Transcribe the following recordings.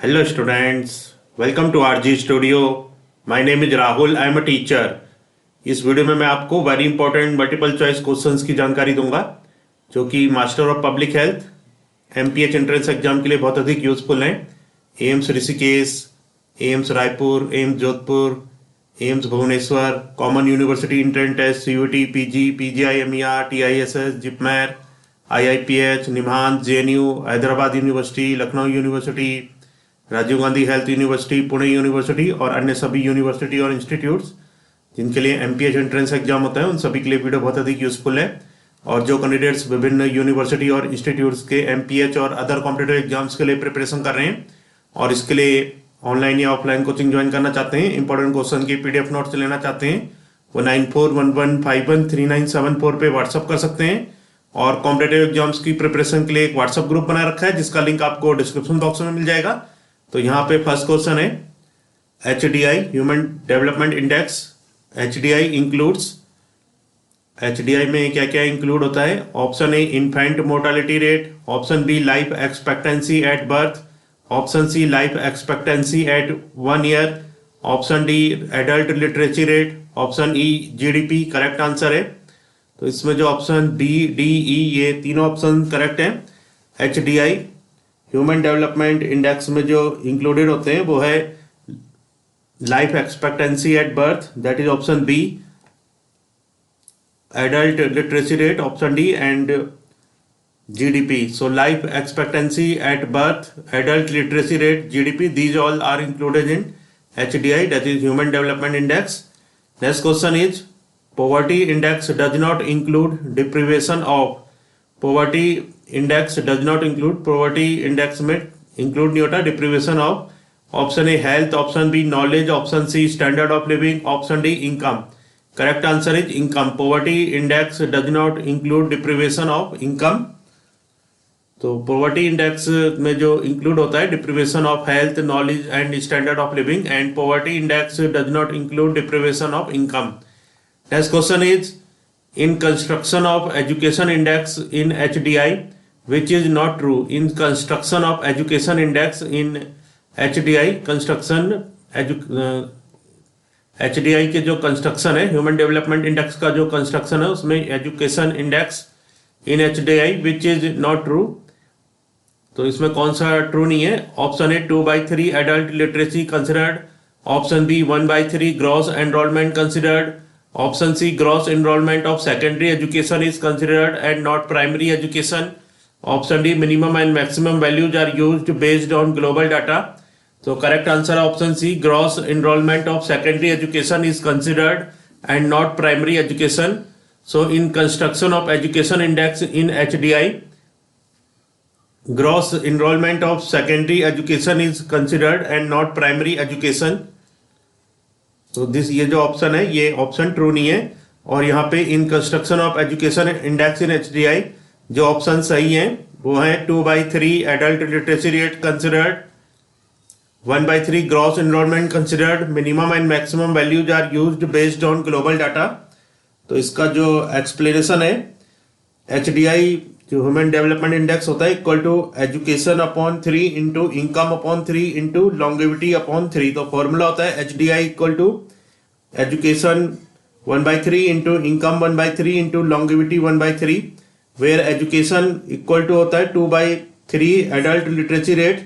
Hello students, welcome to RG Studio. My name is Rahul. I am a teacher. इस video में मैं आपको very important multiple choice questions की जानकारी दूंगा जो कि master of public health MPH entrance exam के लिए बहुत अधिक यूजफुल हैं। AIIMS Rishikesh, AIIMS Raipur, AIIMS Jodhpur, AIIMS Bhubaneswar, common university entrance test, CUET, PG, PGIMER, TISS, JIPMER, IIPH, NIMHANS, JNU, Hyderabad university, Lucknow university, Rajiv Gandhi health university, Pune university और अन्य सभी यूनिवर्सिटी और इंस्टीट्यूट्स जिनके लिए एमपीएच एंट्रेंस एग्जाम होता है उन सभी के लिए वीडियो बहुत अधिक यूजफुल है। और जो कैंडिडेट्स विभिन्न यूनिवर्सिटी और इंस्टीट्यूट्स के एमपीएच और अदर कॉम्पिटिटिव एग्जाम्स के लिए प्रिपरेशन कर रहे हैं और इसके लिए ऑनलाइन या ऑफलाइन कोचिंग ज्वाइन करना चाहते हैं, इंपॉर्टेंट क्वेश्चन की पीडीएफ नोट्स लेना चाहते हैं, वो 9411513974 पे व्हाट्सअप कर सकते हैं। और कॉम्पिटिटिव एग्जाम्स की प्रिपरेशन के लिए एक व्हाट्सअप ग्रुप बना रखा है जिसका लिंक आपको डिस्क्रिप्शन बॉक्स में मिल जाएगा। तो यहाँ पे फर्स्ट क्वेश्चन है HDI human development index. HDI includes, HDI में क्या क्या इंक्लूड होता है? Option A infant mortality rate, option B life expectancy at birth, option C life expectancy at 1 year, option D adult literacy rate, option E GDP। Correct answer है। तो इसमें जो option B, D, E ये तीनों option correct हैं। HDI human development index में जो included होते हैं वो है life expectancy at birth, that is option B, adult literacy rate option D and GDP. So life expectancy at birth, adult literacy rate, GDP, these all are included in HDI, that is Human Development Index. Next question is poverty index does not include deprivation of. Poverty index does not include, poverty index में include नहीं होता deprivation of. Option A health, option B knowledge, option C standard of living, option D income. Correct answer is income. Poverty index does not include deprivation of income. तो poverty index में जो include होता है deprivation of health, knowledge and standard of living, and poverty index does not include deprivation of income. Next question is in construction of education index in HDI which is not true. In construction of education index in HDI construction HDI के जो construction है human development index का जो construction है उसमें education index in HDI which is not true. तो इसमें कौन सा ट्रू नहीं है? Option A 2/3 adult literacy considered, option B 1/3 gross enrolment considered, option C gross enrolment of secondary education is considered and not primary education, option D minimum and maximum values are used based on global data. तो correct answer है option C, gross enrolment of secondary education is considered and not primary education. So in construction of education index in HDI gross enrolment of secondary education is considered and not primary education. तो this ये जो option है ये option true नहीं है। और यहाँ पे in construction of education index in HDI जो ऑप्शन सही है वो है 2/3 adult literacy rate considered, 1/3 gross enrolment considered, minimum and maximum values are used based on global data. तो इसका जो एक्सप्लेनेशन है HDI जो ह्यूमन डेवलपमेंट इंडेक्स होता है equal to education upon 3 into income upon 3 into longevity upon 3। तो formula होता है HDI equal to education 1/3 into income 1/3 into longevity 1/3, where education equal to होता है 2/3 adult literacy rate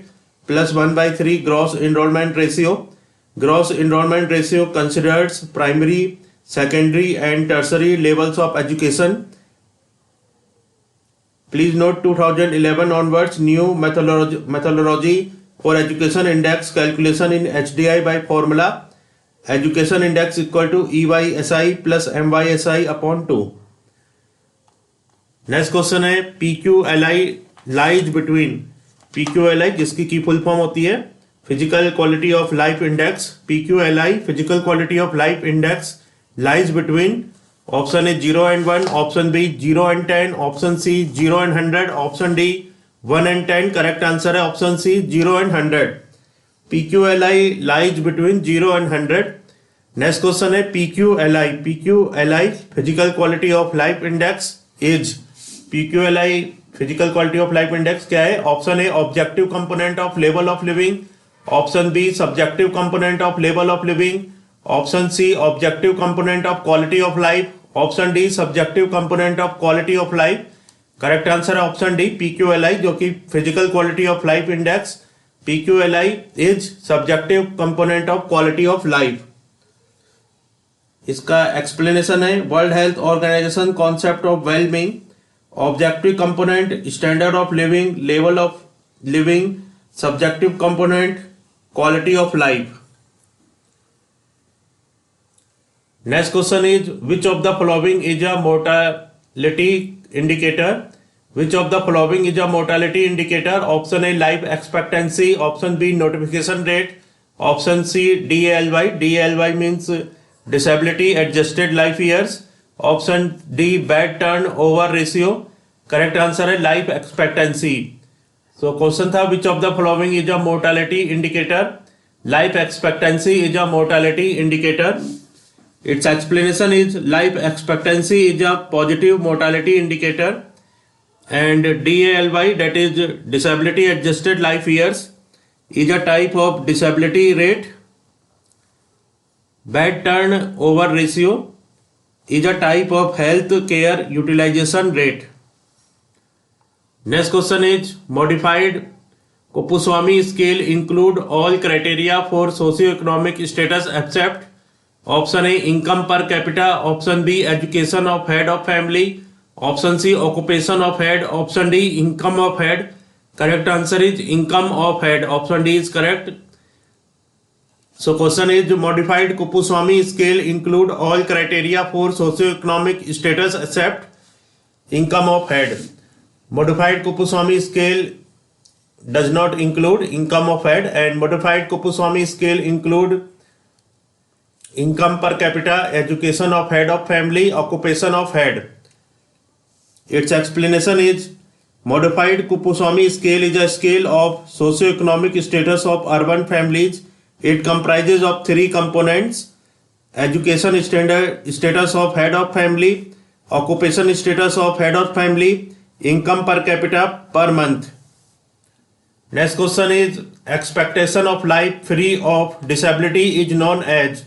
plus 1/3 gross enrolment ratio. Gross enrolment ratio considers primary, secondary and tertiary levels of education. Please note 2011 onwards new methodology for education index calculation in HDI by formula education index equal to EYSI plus MYSI upon 2. Next question है PQLI lies between, PQLI जिसकी की full form होती है physical quality of life index. PQLI physical quality of life index lies between, option A 0 and 1, option B 0 and 10, option C 0 and 100, option D 1 and 10। Correct answer है option C 0 and 100। PQLI lies between 0 and 100। Next question है PQLI physical quality of life index is. PQLI physical quality of life index क्या है? Option A objective component of level of living, Option B, subjective component of level of living. Option C, objective component of quality of life. Option D, subjective component of quality of life. Correct answer है option D PQLI, जो कि physical quality of life index. PQLI is subjective component of quality of life. इसका explanation है world health organisation concept of wellbeing. Objective component standard of living, level of living. Subjective component quality of life. Next question is which of the following is a mortality indicator. Which of the following is a mortality indicator? Option A, life expectancy. Option B, notification rate. Option C, DALY. DALY means disability adjusted life years. Option D, bed turnover ratio. Correct answer है life expectancy. So question था which of the following is a mortality indicator? Life expectancy is a mortality indicator. Its explanation is life expectancy is a positive mortality indicator, and DALY, that is disability adjusted life years, is a type of disability rate. Bed turnover ratio is a type of health care utilization rate. Next question is modified Kupuswamy scale include all criteria for socio-economic status except. Option A, income per capita. Option B, education of head of family. Option C, occupation of head. Option D, income of head. Correct answer is income of head. Option D is correct. So question is modified Kupuswamy scale include all criteria for socio-economic status except income of head. Modified Kupuswamy scale does not include income of head, and modified Kupuswamy scale include income per capita, education of head of family, occupation of head. Its explanation is modified Kupuswamy scale is a scale of socio-economic status of urban families. It comprises of three components: education status of head of family, occupation status of head of family, income per capita per month. Next question is expectation of life free of disability is known as.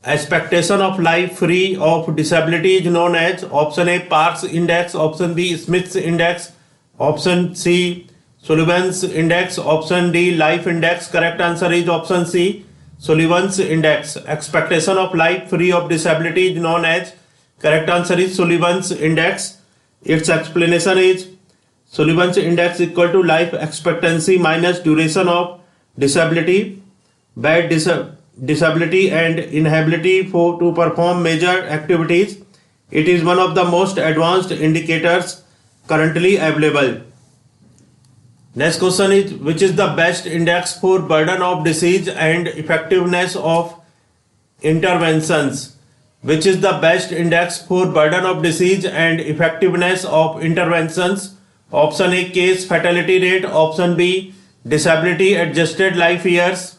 Expectation of life free of disability is known as. Option A, Parkes index. Option B, Smith's index. Option C, Sullivan's index. Option D, life index. Correct answer is option C, Sullivan's index. Expectation of life free of disability is known as. Correct answer is Sullivan's index. Its explanation is Sullivan's index equal to life expectancy minus duration of disability, bad disability and inability to perform major activities. It is one of the most advanced indicators currently available. Next question is which is the best index for burden of disease and effectiveness of interventions? Which is the best index for burden of disease and effectiveness of interventions? Option A, case fatality rate. Option B, disability adjusted life years.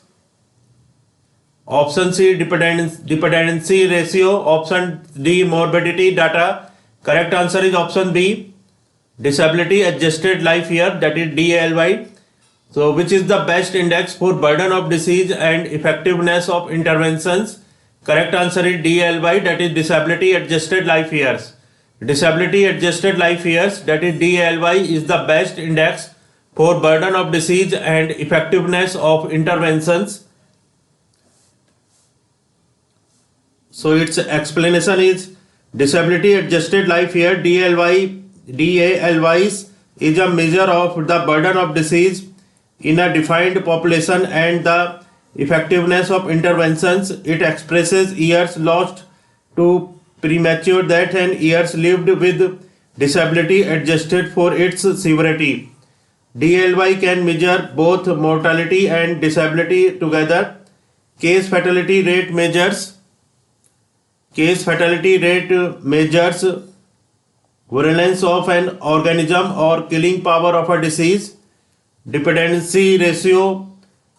Option C, dependency ratio. Option D, morbidity data. Correct answer is option B, disability adjusted life year, that is DALY. So which is the best index for burden of disease and effectiveness of interventions? Correct answer is DALY, that is disability adjusted life years. Disability adjusted life years, that is DALY, is the best index for burden of disease and effectiveness of interventions. So its explanation is disability adjusted life year DALY is a measure of the burden of disease in a defined population and the effectiveness of interventions. It expresses years lost to premature death and years lived with disability adjusted for its severity. DALY can measure both mortality and disability together. Case fatality rate measures virulence of an organism or killing power of a disease. Dependency ratio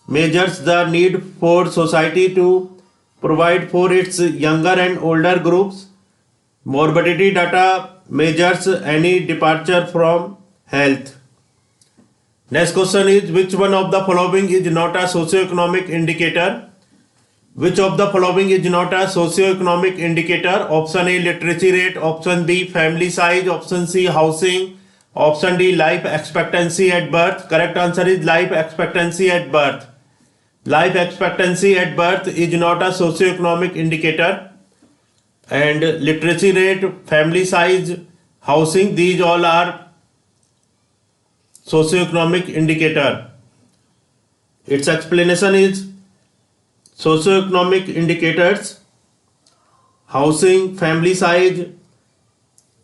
measures the need for society to provide for its younger and older groups. Morbidity data measures any departure from health. Next question is, which one of the following is not a socio-economic indicator? Which of the following is not a socio-economic indicator? Option A, literacy rate. Option B, family size. Option C, housing. Option D, life expectancy at birth. Correct answer is life expectancy at birth. Life expectancy at birth is not a socio-economic indicator. And literacy rate, family size, housing, these all are socio-economic indicator. Its explanation is, socio-economic indicators: housing, family size,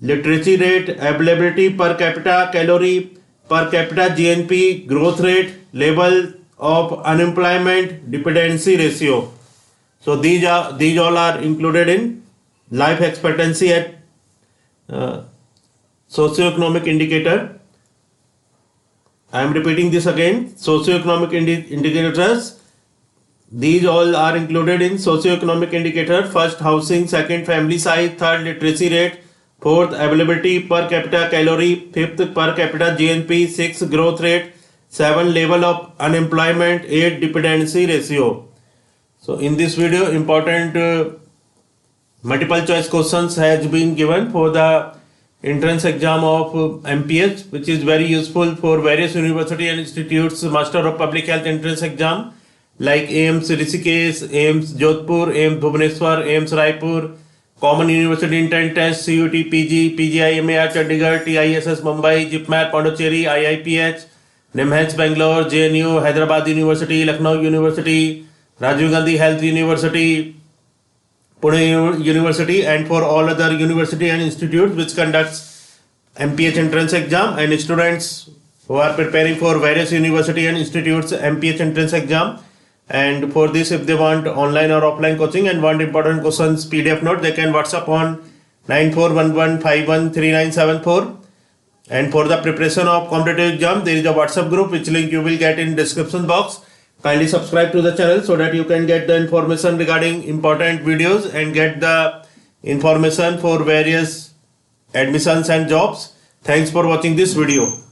literacy rate, availability per capita calorie, per capita GNP, growth rate, level of unemployment, dependency ratio. So these all are included in life expectancy at socio-economic indicator. I am repeating this again. Socio-economic indicators, these all are included in socio-economic indicator. First, housing. Second, family size. Third, literacy rate. Fourth, availability per capita calorie. Fifth, per capita GNP. Sixth, growth rate. 7, level of unemployment. 8, dependency ratio. So in this video, important multiple choice questions has been given for the entrance exam of MPH, which is very useful for various university and institutes. Master of Public Health entrance exam like AIIMS Rishikesh, AIIMS Jodhpur, AIIMS Bhubaneswar, AIIMS Raipur, Common University Entrance Test, CUT PG, PGI MAR Chandigarh, TISS Mumbai, JIPMER Pondicherry, IIPH, NIMHANS Bangalore, JNU, Hyderabad University, Lucknow University, Rajiv Gandhi Health University, Pune University, and for all other university and institutes which conducts MPH entrance exam, and students who are preparing for various university and institutes MPH entrance exam. And for this, if they want online or offline coaching and want important questions PDF note, they can WhatsApp on 9411513974. And for the preparation of competitive exam, there is a WhatsApp group which link you will get in description box. Kindly subscribe to the channel so that you can get the information regarding important videos and get the information for various admissions and jobs. Thanks for watching this video.